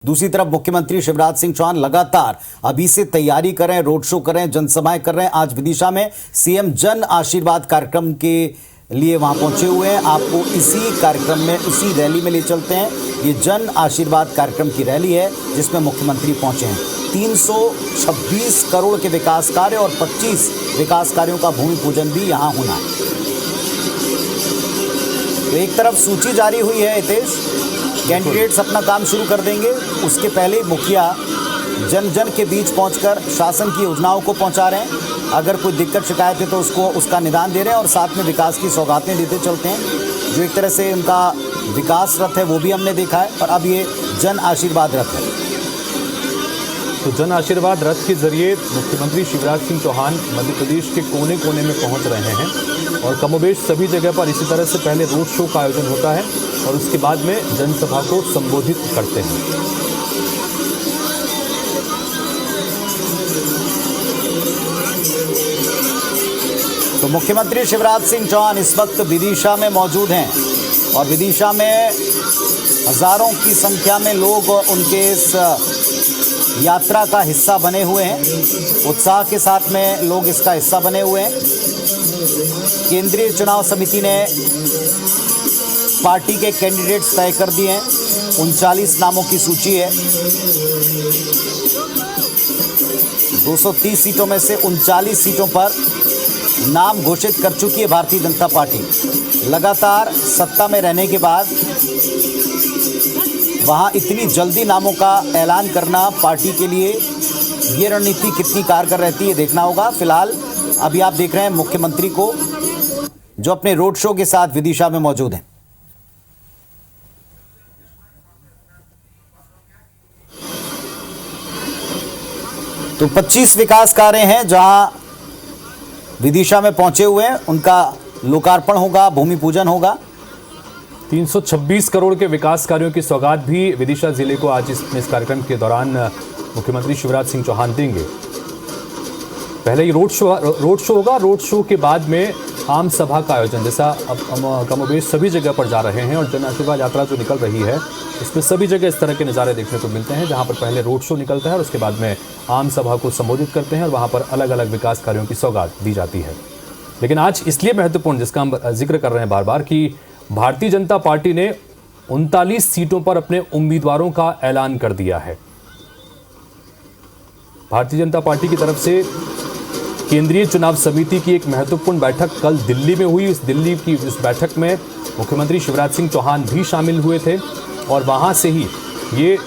दूसरी तरफ मुख्यमंत्री शिवराज सिंह चौहान लगातार अभी से तैयारी कर रहे हैं, रोड शो कर रहे हैं, जनसभाएं कर रहे हैं। आज विदिशा में सीएम जन आशीर्वाद कार्यक्रम के लिए वहां पहुंचे हुए हैं। आपको इसी कार्यक्रम में, इसी रैली में ले चलते हैं। ये जन आशीर्वाद कार्यक्रम की रैली है जिसमें मुख्यमंत्री पहुंचे हैं। 326 करोड़ के विकास कार्य और 25 विकास कार्यों का भूमि पूजन भी यहां होना है। तो एक तरफ सूची जारी हुई है हितेश, कैंडिडेट्स अपना काम शुरू कर देंगे। उसके पहले मुखिया जन जन के बीच पहुंचकर शासन की योजनाओं को पहुंचा रहे हैं। अगर कोई दिक्कत शिकायत है तो उसका निदान दे रहे हैं और साथ में विकास की सौगातें देते चलते हैं। जो एक तरह से उनका विकास रथ है वो भी हमने देखा है। और अब ये जन आशीर्वाद रथ है। तो जन आशीर्वाद रथ के जरिए मुख्यमंत्री शिवराज सिंह चौहान मध्य प्रदेश के कोने कोने में पहुंच रहे हैं और कमोबेश सभी जगह पर इसी तरह से पहले रोड शो का आयोजन होता है और उसके बाद में जनसभा को संबोधित करते हैं। तो मुख्यमंत्री शिवराज सिंह चौहान इस वक्त विदिशा में मौजूद हैं और विदिशा में हजारों की संख्या में लोग उनके इस यात्रा का हिस्सा बने हुए हैं। उत्साह के साथ में लोग इसका हिस्सा बने हुए हैं। केंद्रीय चुनाव समिति ने पार्टी के कैंडिडेट्स तय कर दिए हैं। 39 नामों की सूची है। 230 सीटों में से 39 सीटों पर नाम घोषित कर चुकी है भारतीय जनता पार्टी। लगातार सत्ता में रहने के बाद वहां इतनी जल्दी नामों का ऐलान करना पार्टी के लिए ये रणनीति कितनी कारगर रहती है देखना होगा। फिलहाल अभी आप देख रहे हैं मुख्यमंत्री को जो अपने रोड शो के साथ विदिशा में मौजूद हैं। तो 25 विकास कार्य हैं जहां विदिशा में पहुंचे हुए हैं। उनका लोकार्पण होगा, भूमि पूजन होगा। 326 करोड़ के विकास कार्यों की सौगात भी विदिशा जिले को आज इस कार्यक्रम के दौरान मुख्यमंत्री शिवराज सिंह चौहान देंगे। पहले ही रोड शो होगा। रोड शो के बाद में आम सभा का आयोजन, जैसा अब कमोबेश सभी जगह पर जा रहे हैं और जन आशीर्वाद यात्रा जो निकल रही है इसमें सभी जगह इस तरह के नज़ारे देखने को मिलते हैं जहां पर पहले रोड शो निकलता है और उसके बाद में आम सभा को संबोधित करते हैं और वहां पर अलग अलग विकास कार्यों की सौगात दी जाती है। लेकिन आज इसलिए महत्वपूर्ण, जिसका हम जिक्र कर रहे हैं बार बार, कि भारतीय जनता पार्टी ने 39 सीटों पर अपने उम्मीदवारों का ऐलान कर दिया है। भारतीय जनता पार्टी की तरफ से केंद्रीय चुनाव समिति की एक महत्वपूर्ण बैठक कल दिल्ली में हुई। इस बैठक में मुख्यमंत्री शिवराज सिंह चौहान भी शामिल हुए थे और वहां से ही ये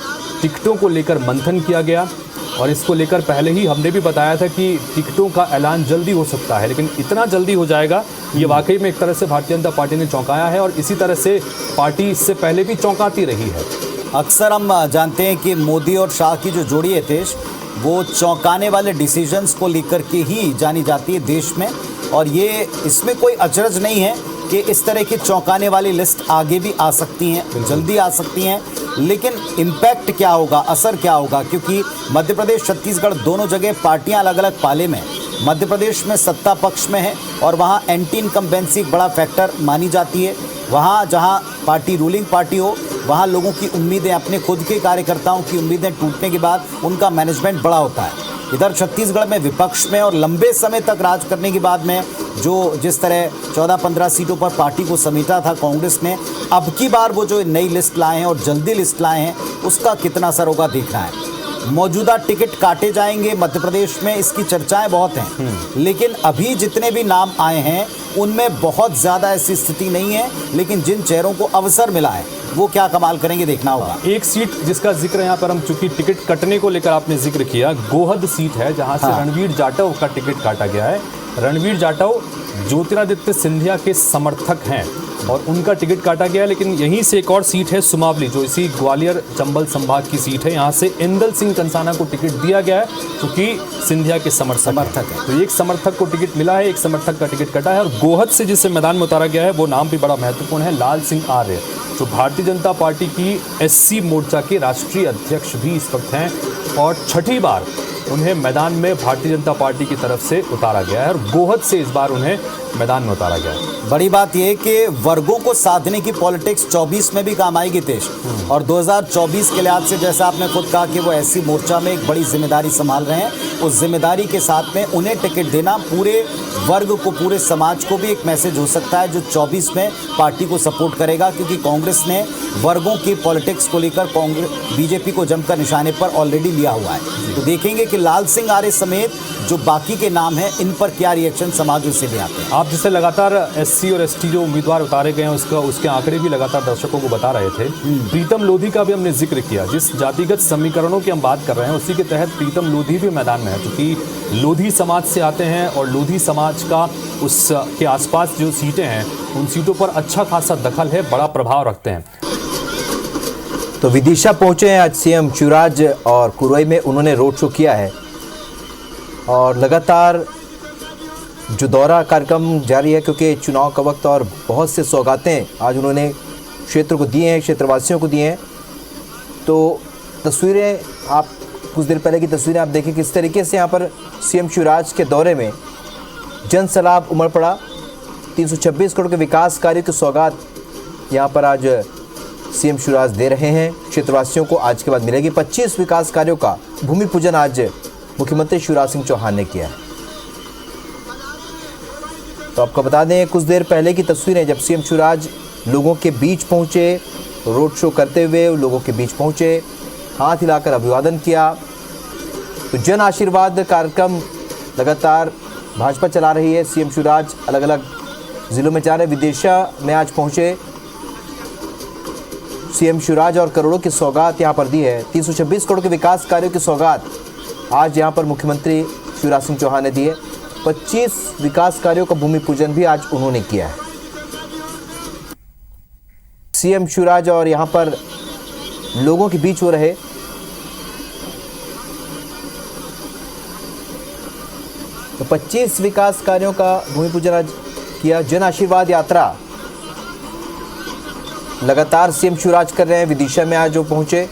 टिकटों को लेकर मंथन किया गया और इसको लेकर पहले ही हमने भी बताया था कि टिकटों का ऐलान जल्दी हो सकता है, लेकिन इतना जल्दी हो जाएगा ये वाकई में एक तरह से भारतीय जनता पार्टी ने चौंकाया है और इसी तरह से पार्टी इससे पहले भी चौंकाती रही है। अक्सर हम जानते हैं कि मोदी और शाह की जो जोड़ी है देश, वो चौंकाने वाले डिसीजंस को लेकर के ही जानी जाती है देश में। और ये इसमें कोई अचरज नहीं है कि इस तरह की चौंकाने वाली लिस्ट आगे भी आ सकती हैं, जल्दी आ सकती हैं। लेकिन इम्पैक्ट क्या होगा, असर क्या होगा, क्योंकि मध्य प्रदेश छत्तीसगढ़ दोनों जगह पार्टियां अलग अलग पाले में। मध्य प्रदेश में सत्ता पक्ष में है और वहां एंटी इनकम्बेंसी एक बड़ा फैक्टर मानी जाती है। वहां जहां पार्टी रूलिंग पार्टी हो वहां लोगों की उम्मीदें, अपने खुद के कार्यकर्ताओं की उम्मीदें टूटने के बाद उनका मैनेजमेंट बड़ा होता है। इधर छत्तीसगढ़ में विपक्ष में और लंबे समय तक राज करने के बाद में जिस तरह 14-15 सीटों पर पार्टी को समेटा था कांग्रेस ने, अब की बार वो जो नई लिस्ट लाए हैं और जल्दी लिस्ट लाए हैं उसका कितना असर होगा देखना है। मौजूदा टिकट काटे जाएंगे मध्य प्रदेश में, इसकी चर्चाएं बहुत हैं। लेकिन अभी जितने भी नाम आए हैं उनमें बहुत ज़्यादा ऐसी स्थिति नहीं है। लेकिन जिन चेहरों को अवसर मिला है वो क्या कमाल करेंगे देखना होगा। एक सीट जिसका जिक्र यहाँ पर हम, चूंकि टिकट कटने को लेकर आपने जिक्र किया, गोहद सीट है जहां से रणवीर जाटव का टिकट काटा गया है। रणवीर जाटव ज्योतिरादित्य सिंधिया के समर्थक हैं और उनका टिकट काटा गया है। लेकिन यहीं से एक और सीट है सुमावली, जो इसी ग्वालियर चंबल संभाग की सीट है। यहाँ से इंदल सिंह कंसाना को टिकट दिया गया है क्योंकि सिंधिया के समर्थक है। तो एक समर्थक को टिकट मिला है, एक समर्थक का टिकट कटा है। और गोहद से जिसे मैदान में उतारा गया है वो नाम भी बड़ा महत्वपूर्ण है, लाल सिंह आर्य, जो भारतीय जनता पार्टी की SC मोर्चा के राष्ट्रीय अध्यक्ष भी इस वक्त हैं और छठी बार उन्हें मैदान में भारतीय जनता पार्टी की तरफ से उतारा गया है और गोहद से इस बार उन्हें मैदान में उतारा गया है। बड़ी बात यह कि वर्गों को साधने की पॉलिटिक्स 24 में भी काम आएगी देश, और 2024 के लिहाज से जैसा आपने खुद कहा कि वो एससी मोर्चा में एक बड़ी जिम्मेदारी संभाल रहे हैं, उस जिम्मेदारी के साथ में उन्हें टिकट देना पूरे वर्ग को, पूरे समाज को भी एक मैसेज हो सकता है जो 24 में पार्टी को सपोर्ट करेगा, क्योंकि कांग्रेस ने वर्गों की पॉलिटिक्स को लेकर बीजेपी को जमकर निशाने पर ऑलरेडी लिया हुआ है। तो देखेंगे कि लाल सिंह आर्य समेत जो बाकी के नाम हैं इन पर क्या रिएक्शन समाज से भी आते हैं। आप जिससे लगातार एससी और एसटी जो उम्मीदवार उतारे गए हैं उसके आंकड़े भी लगातार दर्शकों को बता रहे थे। प्रीतम लोधी का भी हमने जिक्र किया, जिस जातिगत समीकरणों की हम बात कर रहे हैं उसी के तहत प्रीतम लोधी भी मैदान में है, क्योंकि लोधी समाज से आते हैं और लोधी समाज का उसके आसपास जो सीटें हैं उन सीटों पर अच्छा खासा दखल है, बड़ा प्रभाव रखते हैं। तो विदिशा पहुंचे हैं आज सीएम शिवराज और कुरुई में उन्होंने रोड शो किया है और लगातार जो दौरा कार्यक्रम जारी है, क्योंकि चुनाव का वक्त और बहुत से सौगातें आज उन्होंने क्षेत्र को दिए हैं, क्षेत्रवासियों को दिए हैं। तो तस्वीरें आप कुछ देर पहले की तस्वीरें आप देखें किस तरीके से यहाँ पर सीएम शिवराज के दौरे में जन सैलाब उमड़ पड़ा। 326 करोड़ के विकास कार्यों की सौगात यहाँ पर आज सीएम शिवराज दे रहे हैं क्षेत्रवासियों को। आज के बाद मिलेगी 25 विकास कार्यों का भूमि पूजन आज मुख्यमंत्री शिवराज सिंह चौहान ने किया है। तो आपको बता दें कुछ देर पहले की तस्वीरें जब सीएम शिवराज लोगों के बीच पहुंचे, रोड शो करते हुए लोगों के बीच पहुंचे, हाथ हिलाकर अभिवादन किया। तो जन आशीर्वाद कार्यक्रम लगातार भाजपा चला रही है। सीएम शिवराज अलग अलग जिलों में जा रहे, विदिशा में आज पहुंचे सीएम शिवराज और करोड़ों की सौगात यहां पर दी है। 326 करोड़ के विकास कार्यों की सौगात आज यहां पर मुख्यमंत्री शिवराज सिंह चौहान ने दी है। 25 विकास कार्यों का भूमि पूजन भी आज उन्होंने किया है। सीएम शिवराज और यहां पर लोगों के बीच हो रहे। तो 25 विकास कार्यों का भूमि पूजन आज किया। जन आशीर्वाद यात्रा लगातार सीएम शिवराज कर रहे हैं। विदिशा में आज जो पहुंचे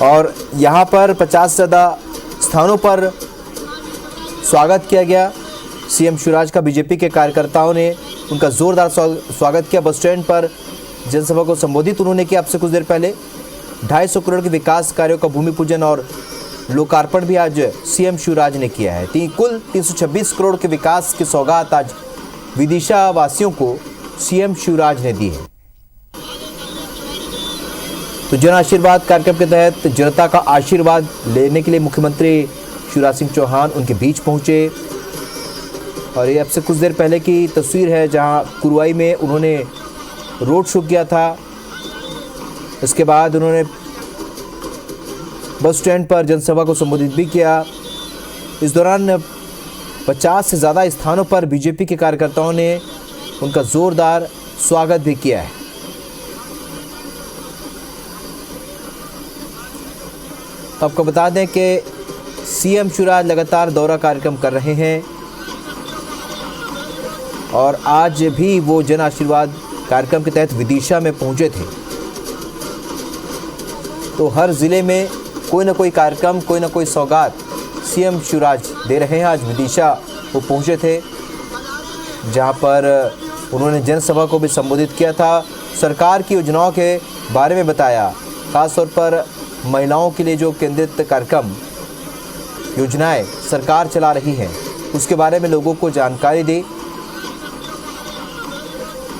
और यहां पर 50 से ज़्यादा स्थानों पर स्वागत किया गया सीएम शिवराज का। बीजेपी के कार्यकर्ताओं ने उनका जोरदार स्वागत किया। बस स्टैंड पर जनसभा को संबोधित उन्होंने किया आपसे कुछ देर पहले। 250 करोड़ के विकास कार्यों का भूमि पूजन और लोकार्पण भी आज सीएम शिवराज ने किया है। कुल 326 करोड़ के विकास की सौगात आज विदिशा वासियों को सीएम शिवराज ने दी है। तो जन आशीर्वाद कार्यक्रम के तहत जनता का आशीर्वाद लेने के लिए मुख्यमंत्री शिवराज सिंह चौहान उनके बीच पहुंचे और ये अब से कुछ देर पहले की तस्वीर है जहां कुरुई में उन्होंने रोड शो किया था। इसके बाद उन्होंने बस स्टैंड पर जनसभा को संबोधित भी किया। इस दौरान 50 से ज़्यादा स्थानों पर बीजेपी के कार्यकर्ताओं ने उनका जोरदार स्वागत भी किया है। तो आपको बता दें कि सीएम शिवराज लगातार दौरा कार्यक्रम कर रहे हैं और आज भी वो जन आशीर्वाद कार्यक्रम के तहत विदिशा में पहुंचे थे। तो हर ज़िले में कोई ना कोई कार्यक्रम, कोई ना कोई सौगात सीएम शिवराज दे रहे हैं। आज विदिशा वो पहुंचे थे जहां पर उन्होंने जनसभा को भी संबोधित किया था। सरकार की योजनाओं के बारे में बताया, खासतौर पर महिलाओं के लिए जो केंद्रित कार्यक्रम योजनाएं सरकार चला रही हैं उसके बारे में लोगों को जानकारी दी।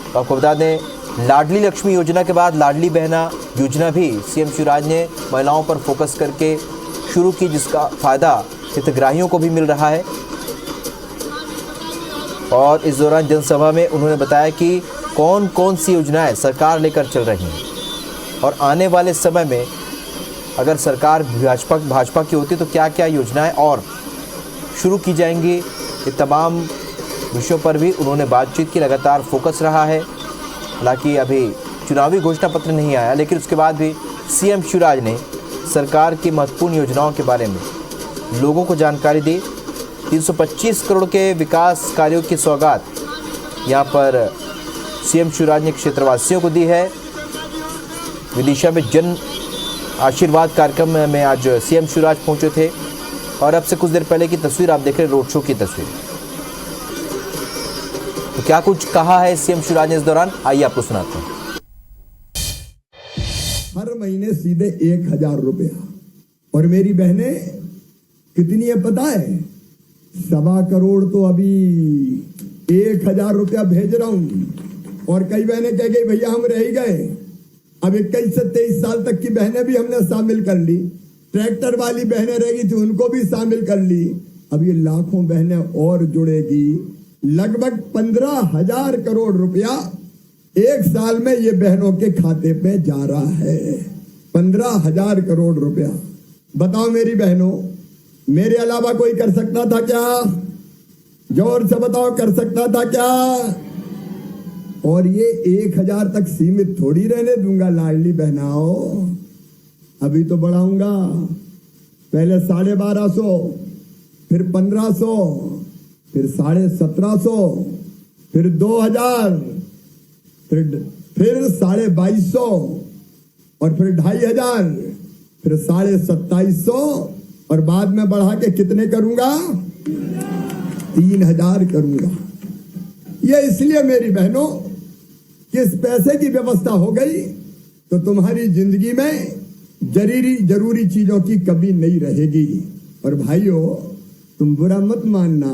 तो आपको बता दें लाडली लक्ष्मी योजना के बाद लाडली बहना योजना भी सीएम शिवराज ने महिलाओं पर फोकस करके शुरू की, जिसका फ़ायदा हितग्राहियों को भी मिल रहा है। और इस दौरान जनसभा में उन्होंने बताया कि कौन कौन सी योजनाएं सरकार लेकर चल रही हैं और आने वाले समय में अगर सरकार भाजपा की होती तो क्या क्या योजनाएं और शुरू की जाएंगी। ये तमाम विषयों पर भी उन्होंने बातचीत की। लगातार फोकस रहा है। हालांकि अभी चुनावी घोषणा पत्र नहीं आया, लेकिन उसके बाद भी सीएम शिवराज ने सरकार की महत्वपूर्ण योजनाओं के बारे में लोगों को जानकारी दी। 325 करोड़ के विकास कार्यों की सौगात यहाँ पर सीएम शिवराज ने क्षेत्रवासियों को दी है। विदिशा में जन आशीर्वाद कार्यक्रम में आज सीएम शिवराज पहुंचे थे और अब से कुछ देर पहले की तस्वीर आप देख रहे हैं, रोड शो की तस्वीर। तो क्या कुछ कहा है सीएम शिवराज ने इस दौरान, आइए आपको सुनाते हैं। हर महीने सीधे 1000 रुपया, और मेरी बहनें कितनी है पता है? 1.25 करोड़ तो अभी 1000 रुपया भेज रहा हूं। और कई बहनें कह गई भैया हम रह ही गए। अब 21 से 23 साल तक की बहनें भी हमने शामिल कर ली। ट्रैक्टर वाली बहनें रहेगी थी, उनको भी शामिल कर ली। अब ये लाखों बहनें और जुड़ेगी। लगभग 15,000 करोड़ रुपया एक साल में ये बहनों के खाते पे जा रहा है। 15,000 करोड़ रुपया। बताओ मेरी बहनों, मेरे अलावा कोई कर सकता था क्या? जोर से बताओ, कर सकता था क्या? और ये 1000 तक सीमित थोड़ी रहने दूंगा लाडली बहनाओ, अभी तो बढ़ाऊंगा। पहले 1250, फिर 1500, फिर 1750, फिर 2000, फिर 2250, और फिर 2500, फिर 2750, और बाद में बढ़ा के कितने करूंगा? 3000 करूंगा। ये इसलिए मेरी बहनों कि इस पैसे की व्यवस्था हो गई तो तुम्हारी जिंदगी में जरूरी चीजों की कमी नहीं रहेगी। और भाइयों, तुम बुरा मत मानना,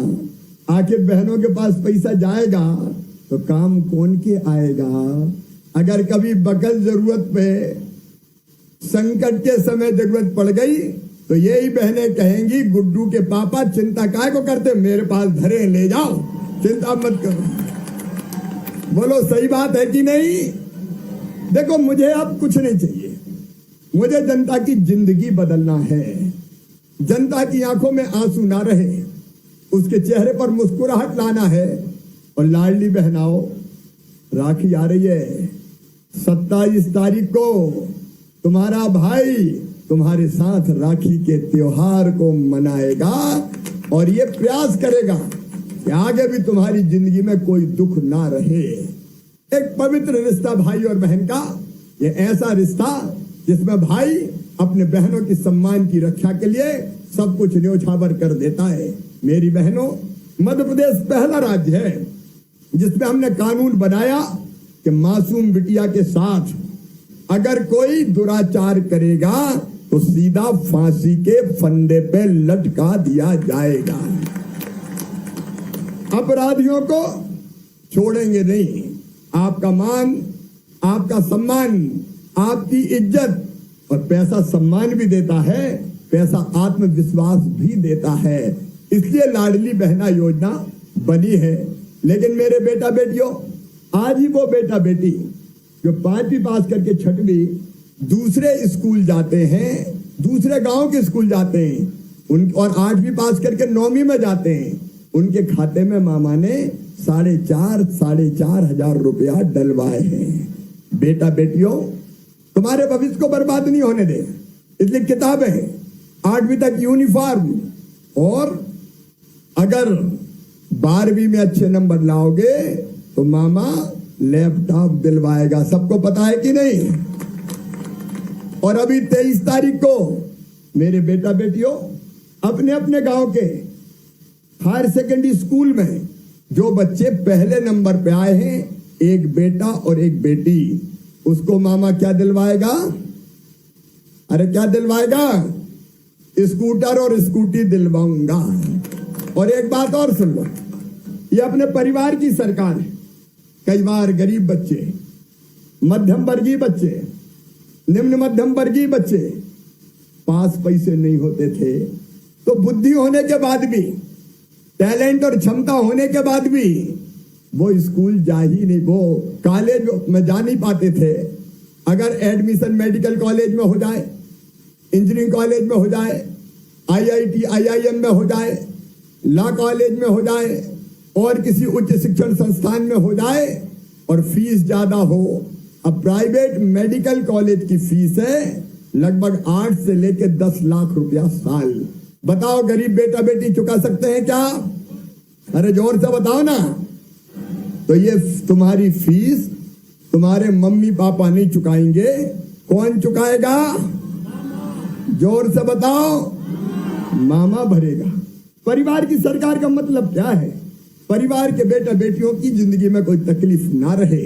आखिर बहनों के पास पैसा जाएगा तो काम कौन के आएगा? अगर कभी बकल जरूरत पे, संकट के समय जरूरत पड़ गई तो यही बहनें कहेंगी गुड्डू के पापा चिंता काहे को करते, मेरे पास धरे ले जाओ, चिंता मत करो। बोलो सही बात है कि नहीं? देखो, मुझे अब कुछ नहीं चाहिए, मुझे जनता की जिंदगी बदलना है। जनता की आंखों में आंसू ना रहे, उसके चेहरे पर मुस्कुराहट लाना है। और लाडली बहनाओ, राखी आ रही है। 27 तारीख को तुम्हारा भाई तुम्हारे साथ राखी के त्योहार को मनाएगा और ये प्रयास करेगा कि आगे भी तुम्हारी जिंदगी में कोई दुख ना रहे। एक पवित्र रिश्ता भाई और बहन का, ये ऐसा रिश्ता जिसमें भाई अपने बहनों की सम्मान की रक्षा के लिए सब कुछ न्योछावर कर देता है। मेरी बहनों, मध्य प्रदेश पहला राज्य है जिसमें हमने कानून बनाया कि मासूम बिटिया के साथ अगर कोई दुराचार करेगा तो सीधा फांसी के फंदे पे लटका दिया जाएगा। अपराधियों को छोड़ेंगे नहीं। आपका मान, आपका सम्मान, आपकी इज्जत, और पैसा सम्मान भी देता है, पैसा आत्मविश्वास भी देता है। इसलिए लाडली बहना योजना बनी है। लेकिन मेरे बेटा बेटियों, आज ही वो बेटा बेटी जो 5वीं पास करके 6वीं दूसरे स्कूल जाते हैं, दूसरे गांव के स्कूल जाते हैं, उन और 8वीं पास करके 9वीं में जाते हैं, उनके खाते में मामा ने 4,500 रुपया डलवाए हैं। बेटा बेटियों, तुम्हारे भविष्य को बर्बाद नहीं होने दे, इसलिए किताबें, 8वीं तक यूनिफॉर्म, और अगर 12वीं में अच्छे नंबर लाओगे तो मामा लैपटॉप दिलवाएगा। सबको पता है कि नहीं? और अभी 23 तारीख को मेरे बेटा बेटियों अपने अपने गांव के हायर सेकेंडरी स्कूल में जो बच्चे पहले नंबर पे आए हैं, एक बेटा और एक बेटी, उसको मामा क्या दिलवाएगा? अरे क्या दिलवाएगा? स्कूटर और स्कूटी दिलवाऊंगा। और एक बात और सुन लो, ये अपने परिवार की सरकार है। कई बार गरीब बच्चे, मध्यम वर्गीय बच्चे, निम्न मध्यम वर्गीय बच्चे पास पैसे नहीं होते थे, तो बुद्धि होने के बाद भी, टैलेंट और क्षमता होने के बाद भी वो स्कूल जा ही नहीं, वो कॉलेज में जा नहीं पाते थे। अगर एडमिशन मेडिकल कॉलेज में हो जाए, इंजीनियरिंग कॉलेज में हो जाए, IIT IIM में हो जाए, लॉ कॉलेज में हो जाए, और किसी उच्च शिक्षण संस्थान में हो जाए, और फीस ज्यादा हो। अब प्राइवेट मेडिकल कॉलेज की फीस है लगभग 8 से लेकर 10 लाख रुपया साल। बताओ, गरीब बेटा बेटी चुका सकते हैं क्या? अरे जोर से बताओ ना। तो ये तुम्हारी फीस तुम्हारे मम्मी पापा नहीं चुकाएंगे, कौन चुकाएगा? जोर से बताओ। मामा भरेगा। परिवार की सरकार का मतलब क्या है? परिवार के बेटा बेटियों की जिंदगी में कोई तकलीफ ना रहे।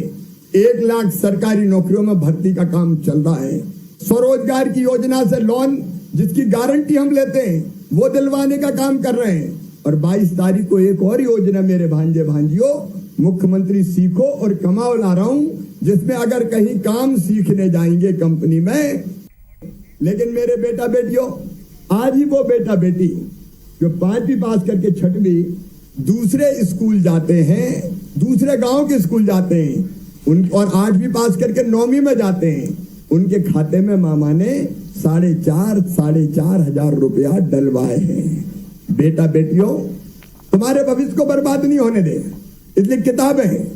1 लाख सरकारी नौकरियों में भर्ती का काम चल रहा है। स्वरोजगार की योजना से लोन जिसकी गारंटी हम लेते हैं वो दिलवाने का काम कर रहे हैं। और 22 तारीख को एक और योजना मेरे भांजे भांजियों मुख्यमंत्री सीखो और कमाओ ला रहा हूं, जिसमें अगर कहीं काम सीखने जाएंगे कंपनी में। लेकिन मेरे बेटा बेटियों, आज ही वो बेटा बेटी जो 5वीं पास करके 6वीं दूसरे स्कूल जाते हैं, दूसरे गांव के स्कूल जाते हैं, उन और 8वीं पास करके 9वीं में जाते हैं, उनके खाते में मामा ने 4,500 हजार रुपया डलवाए हैं। बेटा बेटियों, तुम्हारे भविष्य को बर्बाद नहीं होने दे, इसलिए किताबें,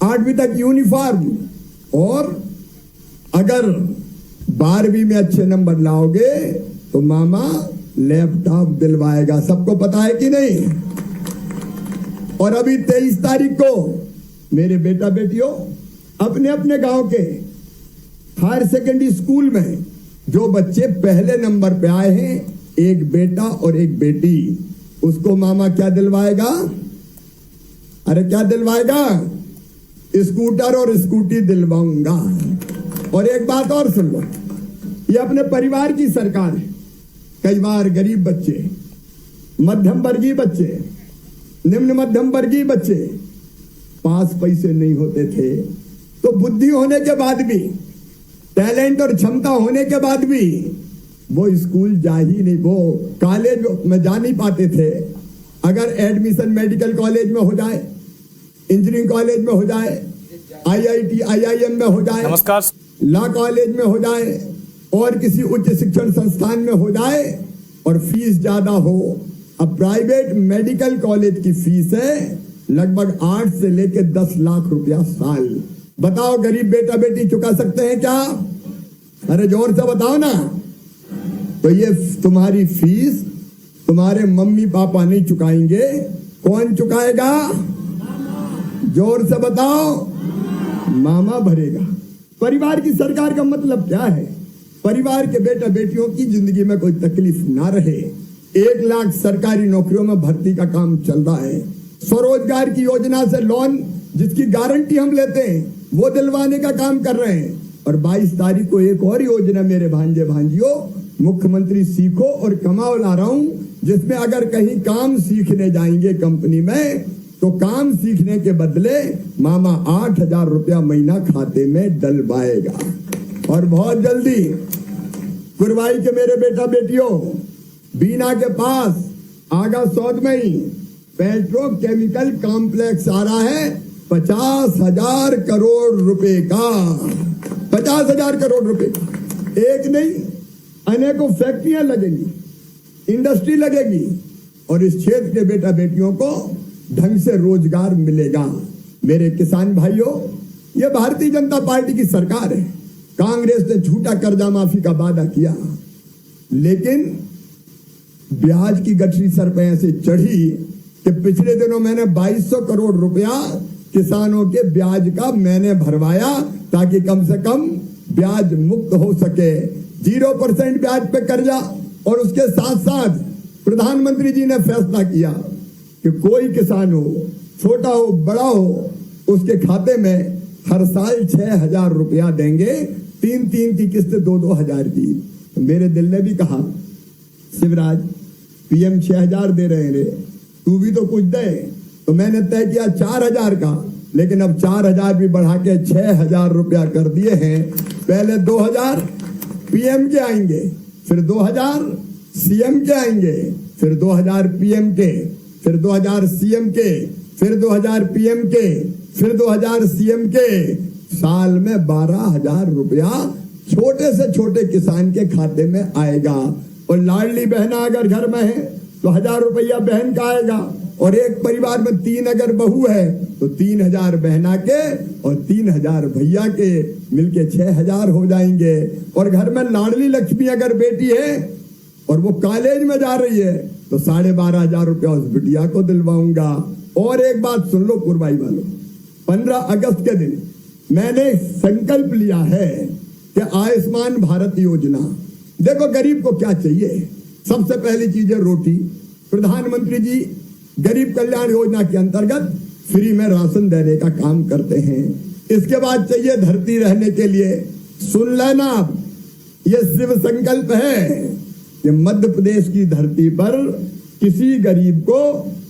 8वीं तक यूनिफॉर्म, और अगर 12वीं में अच्छे नंबर लाओगे तो मामा लैपटॉप दिलवाएगा। सबको पता है कि नहीं? और अभी 23 तारीख को मेरे बेटा बेटियों अपने अपने गांव के हायर सेकेंडरी स्कूल में जो बच्चे पहले नंबर पे आए हैं, एक बेटा और एक बेटी, उसको मामा क्या दिलवाएगा? अरे क्या दिलवाएगा? स्कूटर और स्कूटी दिलवाऊंगा। और एक बात और सुन लो, ये अपने परिवार की सरकार है। कई बार गरीब बच्चे, मध्यम वर्गीय बच्चे, निम्न मध्यम वर्गीय बच्चे पास पैसे नहीं होते थे, तो बुद्धि होने के बाद भी, टैलेंट और क्षमता होने के बाद भी वो स्कूल जा ही नहीं, वो कॉलेज में जा नहीं पाते थे। अगर एडमिशन मेडिकल कॉलेज में हो जाए, इंजीनियरिंग कॉलेज में हो जाए, IIT IIM में हो जाए, नमस्कार, लॉ कॉलेज में हो जाए, और किसी उच्च शिक्षण संस्थान में हो जाए, और फीस ज्यादा हो। अब प्राइवेट मेडिकल कॉलेज की फीस है लगभग 8 से लेकर 10 लाख रुपया साल। बताओ गरीब बेटा बेटी चुका सकते हैं क्या? अरे जोर से बताओ ना। तो ये तुम्हारी फीस तुम्हारे मम्मी पापा नहीं चुकाएंगे, कौन चुकाएगा? जोर से बताओ। मामा भरेगा। परिवार की सरकार का मतलब क्या है? परिवार के बेटा बेटियों की जिंदगी में कोई तकलीफ ना रहे। 1 लाख सरकारी नौकरियों में भर्ती का काम चल रहा है। स्वरोजगार की योजना से लोन जिसकी गारंटी हम लेते हैं वो दिलवाने का काम कर रहे हैं। और 22 तारीख को एक और योजना मेरे भांजे भांजियों मुख्यमंत्री सीखो और कमाओ ला रहा हूं, जिसमें अगर कहीं काम सीखने जाएंगे कंपनी में तो काम सीखने के बदले मामा 8,000 रुपया महीना खाते में डलवाएगा। और बहुत जल्दी कुरवाई के मेरे बेटा बेटियों, बीना के पास आगा सौद में ही पेट्रोकेमिकल कॉम्प्लेक्स आ रहा है 50,000 करोड़ रुपए का। 50,000 करोड़ रुपए, एक नहीं अनेकों फैक्ट्रियां लगेंगी, इंडस्ट्री लगेगी, और इस क्षेत्र के बेटा बेटियों को ढंग से रोजगार मिलेगा। मेरे किसान भाइयों, ये भारतीय जनता पार्टी की सरकार है। कांग्रेस ने झूठा कर्जा माफी का वादा किया, लेकिन ब्याज की गठरी सर पे ऐसे चढ़ी कि पिछले दिनों मैंने 2200 करोड़ रुपया किसानों के ब्याज का मैंने भरवाया, ताकि कम से कम ब्याज मुक्त हो सके। 0% ब्याज पे कर्जा। और उसके साथ साथ प्रधानमंत्री जी ने फैसला किया कि कोई किसान हो, छोटा हो बड़ा हो, उसके खाते में हर साल 6,000 रुपया देंगे, 3-3 की किस्त 2-2 हजार की। तो मेरे दिल ने भी कहा, शिवराज PM 6,000 दे रहे हैं, तू भी तो कुछ दे। तो मैंने तय किया 4,000 का, लेकिन अब 4,000 भी बढ़ा के 6,000 रुपया कर दिए हैं। पहले 2,000 PM के आएंगे, फिर 2,000 CM के आएंगे, फिर 2,000 PM के, फिर 2,000 CM के, फिर 2,000 PM के, फिर 2,000 CM के। साल में 12,000 रुपया छोटे से छोटे किसान के खाते में आएगा। और लाडली बहना अगर घर में है तो 1,000 रुपया बहन का आएगा। और एक परिवार में 3 अगर बहू है तो 3,000 बहना के और 3,000 भैया के, मिलके 6,000 हो जाएंगे। और घर में लाडली लक्ष्मी अगर बेटी है और वो कॉलेज में जा रही है तो 12,500 रुपया उस बिटिया को दिलवाऊंगा। और एक बात सुन लो कुरबाई वालों, 15 अगस्त के दिन मैंने संकल्प लिया है कि आयुष्मान भारत योजना, देखो गरीब को क्या चाहिए, सबसे पहली चीज है रोटी। प्रधानमंत्री जी गरीब कल्याण योजना के अंतर्गत फ्री में राशन देने का काम करते हैं। इसके बाद चाहिए धरती रहने के लिए। सुन लेना, ये शिव संकल्प है कि मध्य प्रदेश की धरती पर किसी गरीब को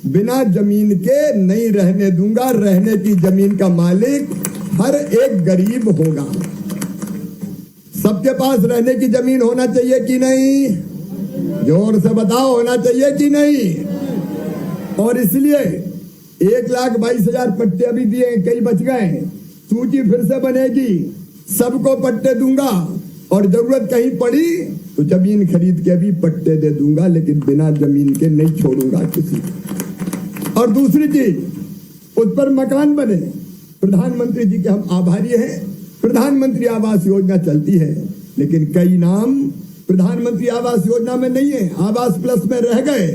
बिना जमीन के नहीं रहने दूंगा। रहने की जमीन का मालिक हर एक गरीब होगा। सबके पास रहने की जमीन होना चाहिए कि नहीं? जोर से बताओ, होना चाहिए कि नहीं? और इसलिए 1,22,000 पट्टे अभी दिए, कई बच गए, सूची फिर से बनेगी, सबको पट्टे दूंगा और जरूरत कहीं पड़ी तो जमीन खरीद के भी पट्टे दे दूंगा, लेकिन बिना जमीन के नहीं छोड़ूंगा किसी को। और दूसरी चीज, उस पर मकान बने। प्रधानमंत्री जी के हम आभारी हैं। प्रधानमंत्री आवास योजना चलती है, लेकिन कई नाम प्रधानमंत्री आवास योजना में नहीं है, आवास प्लस में रह गए।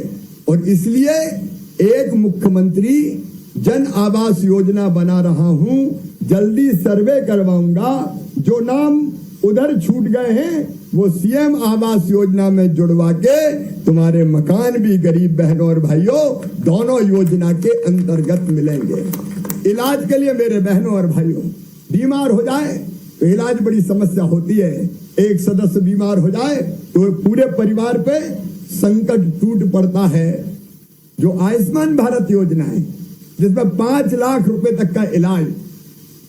और इसलिए एक मुख्यमंत्री जन आवास योजना बना रहा हूं, जल्दी सर्वे करवाऊंगा। जो नाम उधर छूट गए हैं वो सीएम आवास योजना में जुड़वा के तुम्हारे मकान भी गरीब बहनों और भाइयों दोनों योजना के अंतर्गत मिलेंगे। इलाज के लिए मेरे बहनों और भाइयों, बीमार हो जाए तो इलाज बड़ी समस्या होती है। एक सदस्य बीमार हो जाए तो पूरे परिवार पे संकट टूट पड़ता है। जो आयुष्मान भारत योजना है, जिसमें 5 लाख रुपए तक का इलाज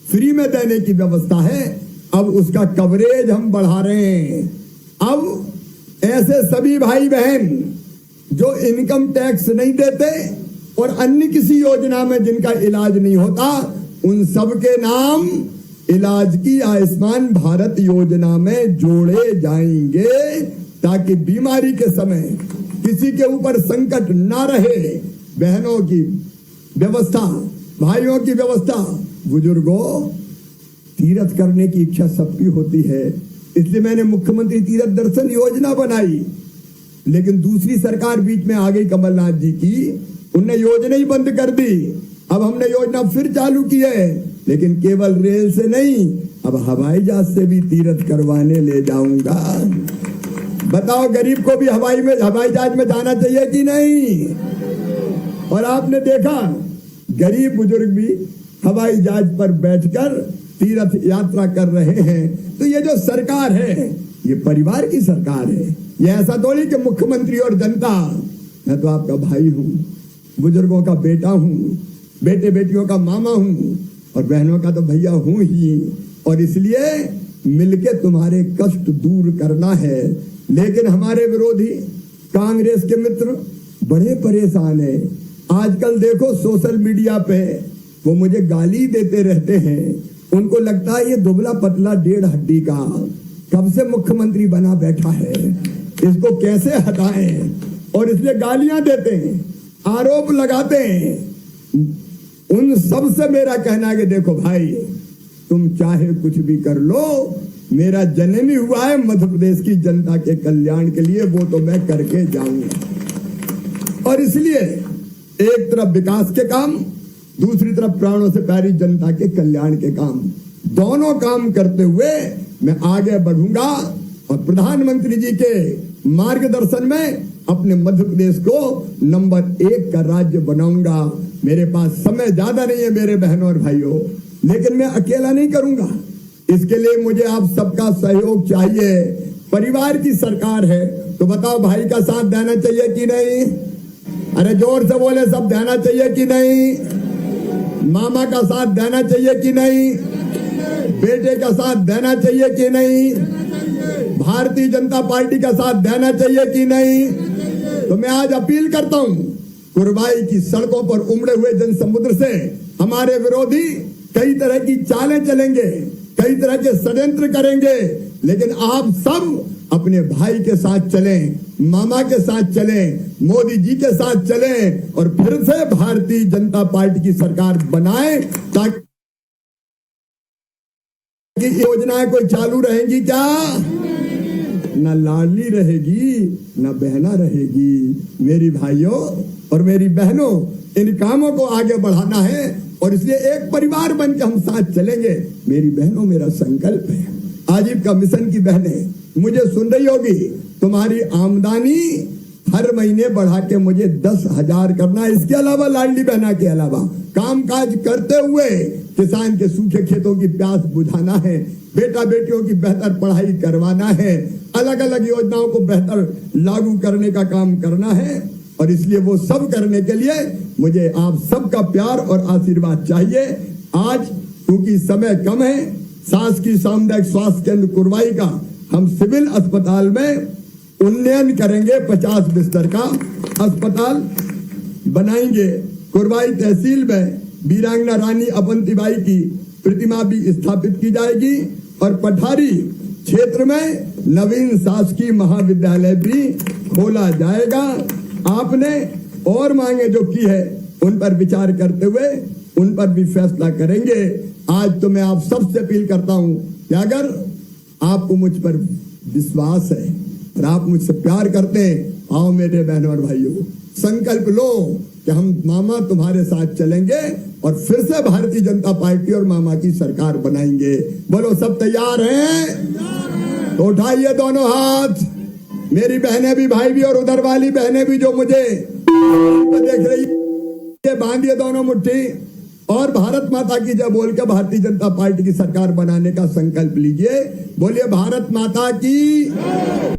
फ्री में देने की व्यवस्था है, अब उसका कवरेज हम बढ़ा रहे हैं। अब ऐसे सभी भाई बहन जो इनकम टैक्स नहीं देते और अन्य किसी योजना में जिनका इलाज नहीं होता, उन सब के नाम इलाज की आयुष्मान भारत योजना में जोड़े जाएंगे, ताकि बीमारी के समय किसी के ऊपर संकट ना रहे। बहनों की व्यवस्था, भाइयों की व्यवस्था, बुजुर्गों, तीर्थ करने की इच्छा सबकी होती है, इसलिए मैंने मुख्यमंत्री तीर्थ दर्शन योजना बनाई। लेकिन दूसरी सरकार बीच में आ गई कमलनाथ जी की, उनने योजना ही बंद कर दी। अब हमने योजना फिर चालू की है, लेकिन केवल रेल से नहीं, अब हवाई जहाज से भी तीर्थ करवाने ले जाऊंगा। बताओ, गरीब को भी हवाई जहाज में जाना चाहिए कि नहीं? और आपने देखा गरीब बुजुर्ग भी हवाई जहाज पर बैठकर तीर्थ यात्रा कर रहे हैं। तो ये जो सरकार है, ये परिवार की सरकार है। ये ऐसा थोड़ी कि मुख्यमंत्री और जनता। मैं तो आपका भाई हूं, बुजुर्गों का बेटा हूं, बेटे बेटियों का मामा हूं और बहनों का तो भैया हूं ही। और इसलिए मिलके तुम्हारे कष्ट दूर करना है। लेकिन हमारे विरोधी कांग्रेस के मित्र बड़े परेशान हैं। आजकल देखो सोशल मीडिया पे वो मुझे गाली देते रहते हैं। उनको लगता है ये दुबला पतला 1.5 हड्डी का कब से मुख्यमंत्री बना बैठा है, इसको कैसे हटाएं, और इसलिए गालियां देते हैं, आरोप लगाते हैं। उन सब से मेरा कहना है कि देखो भाई, तुम चाहे कुछ भी कर लो, मेरा जन्म ही हुआ है मध्य प्रदेश की जनता के कल्याण के लिए, वो तो मैं करके जाऊंगा। और इसलिए एक तरफ विकास के काम, दूसरी तरफ प्राणों से प्यारी जनता के कल्याण के काम, दोनों काम करते हुए मैं आगे बढ़ूंगा और प्रधानमंत्री जी के मार्गदर्शन में अपने मध्य प्रदेश को नंबर 1 का राज्य बनाऊंगा। मेरे पास समय ज्यादा नहीं है मेरे बहनों और भाइयों, लेकिन मैं अकेला नहीं करूंगा। इसके लिए मुझे आप सबका सहयोग चाहिए। परिवार की सरकार है, तो बताओ भाई का साथ देना चाहिए कि नहीं? अरे जोर से बोले, सब देना चाहिए कि नहीं? मामा का साथ देना चाहिए कि नहीं? बेटे का साथ देना चाहिए कि नहीं? भारतीय जनता पार्टी का साथ देना चाहिए कि नहीं? तो मैं आज अपील करता हूं, कुरबाई की सड़कों पर उमड़े हुए जनसमुद्र से हमारे विरोधी कई तरह की चालें चलेंगे, कई तरह के षड्यंत्र करेंगे, लेकिन आप सब अपने भाई के साथ चलें, मामा के साथ चलें, मोदी जी के साथ चलें और फिर से भारतीय जनता पार्टी की सरकार बनाएं, ताकि योजनाएं कोई चालू रहेंगी क्या? न लाडली रहेगी, न बहना रहेगी। मेरी भाइयों और मेरी बहनों, इन कामों को आगे बढ़ाना है और इसलिए एक परिवार बनकर हम साथ चलेंगे। मेरी बहनों, मेरा संकल्प है। आजीविका मिशन की बहनें मुझे सुन रही होगी, तुम्हारी आमदनी हर महीने बढ़ा के मुझे 10,000 करना है। इसके अलावा लाडली बहना के अलावा कामकाज करते हुए किसान के सूखे खेतों की प्यास बुझाना है, बेटा बेटियों की बेहतर पढ़ाई करवाना है, अलग अलग योजनाओं को बेहतर लागू करने का काम करना है। और इसलिए वो सब करने के लिए मुझे आप सबका प्यार और आशीर्वाद चाहिए। आज क्योंकि समय कम है, शासकीय सामुदायिक स्वास्थ्य केंद्र कुरवाई का हम सिविल अस्पताल में उन्नयन करेंगे, 50 बिस्तर का अस्पताल बनाएंगे। कुरवाई तहसील में वीरांगना रानी अवंतीबाई की प्रतिमा भी स्थापित की जाएगी और पठारी क्षेत्र में नवीन शासकीय महाविद्यालय भी खोला जाएगा। आपने और मांगे जो की है उन पर विचार करते हुए उन पर भी फैसला करेंगे। आज तो मैं आप सबसे अपील करता हूं कि अगर आपको मुझ पर विश्वास है और आप मुझसे प्यार करते हैं, आओ मेरे बहनों और भाइयों, संकल्प लो कि हम मामा तुम्हारे साथ चलेंगे और फिर से भारतीय जनता पार्टी और मामा की सरकार बनाएंगे। बोलो सब तैयार हैं? तो उठाइए दोनों हाथ, मेरी बहनें भी भाई भी और उधर वाली बहनें भी जो मुझे देख रही है, बांधिए दोनों मुट्ठी और भारत माता की जय बोल के भारतीय जनता पार्टी की सरकार बनाने का संकल्प लीजिए। बोलिए भारत माता की।